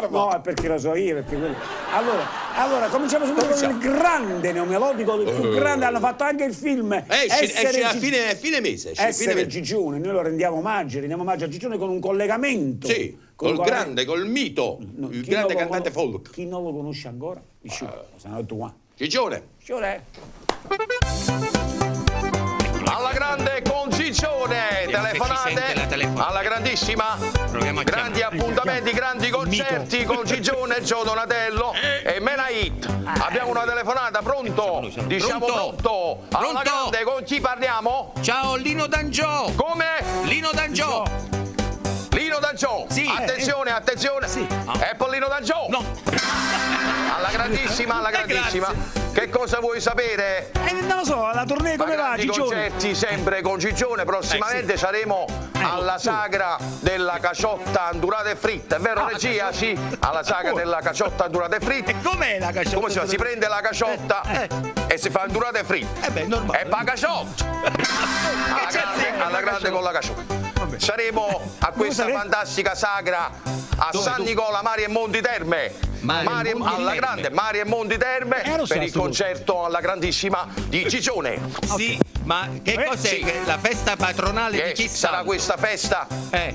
No, è perché lo so io, perché quello... Allora, cominciamo subito con il grande neomelodico, il più grande, hanno fatto anche il film. Esce a fine mese. Essere Gigione, noi lo rendiamo omaggio a Gigione con un collegamento. Sì, col mito, il grande cantante folk. Chi non lo conosce ancora? Sono tu qua. Gigione. Gigione. Alla grande con Gigione, telefonate alla grandissima, grandi appuntamenti, grandi concerti con Gigione, Gio Donatello e Menait. Abbiamo una telefonata, pronto? Diciamo pronto. Alla grande, con chi parliamo? Ciao, Lino D'Angio. Come? Lino D'Angio. Lino D'Angio. Sì. Attenzione. Sì. È per Lino D'Angio. No. Alla grandissima. Grazie. Che cosa vuoi sapere? Non lo so, la tournée come va, Grandi Gigione? concerti sempre con Gigione, prossimamente saremo alla sagra della caciotta andurata e fritta, è vero regia? Sì, alla sagra della caciotta andurata e fritta. E com'è la caciotta? Come si fa? Si prende la caciotta e si fa andurata e fritta. Normale. E pa' caciotta! Alla grande con la caciotta. Saremo a questa fantastica sagra a San Nicola, Mari e Monti Terme. Alla grande Mari e Monti Terme per il concerto alla grandissima di Gigione. Sì, ma che cos'è? La festa patronale di chi sarà questa festa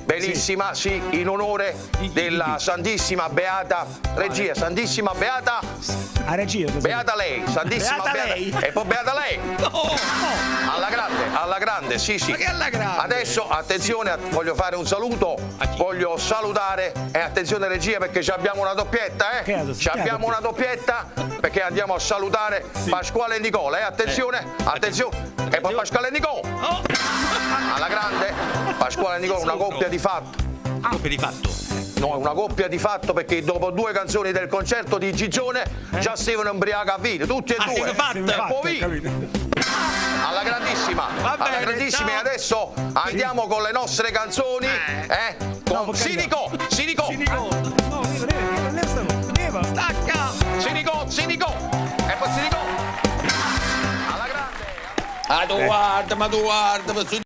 bellissima, sì, in onore della Santissima Beata Regia, Santissima Beata Beata lei, Santissima Beata Beata lei. e poi Beata lei. Alla grande, sì. Ma che alla grande? Adesso attenzione, voglio fare un saluto, voglio salutare e attenzione regia perché ci abbiamo una doppietta, ci abbiamo una doppietta perché andiamo a salutare Pasquale e Nicola, attenzione. E poi Pasquale e Nicola. Alla grande, Pasquale e Nicola, una coppia di fatto. Coppia di fatto. No, è una coppia di fatto perché dopo 2 canzoni del concerto di Gigione già si devono ubriaca a vino, tutti e due. Alla grandissima, e adesso andiamo con le nostre canzoni, con Sinico. Stacca! Sinico! E poi Sinico! Alla grande! Ma tu guarda,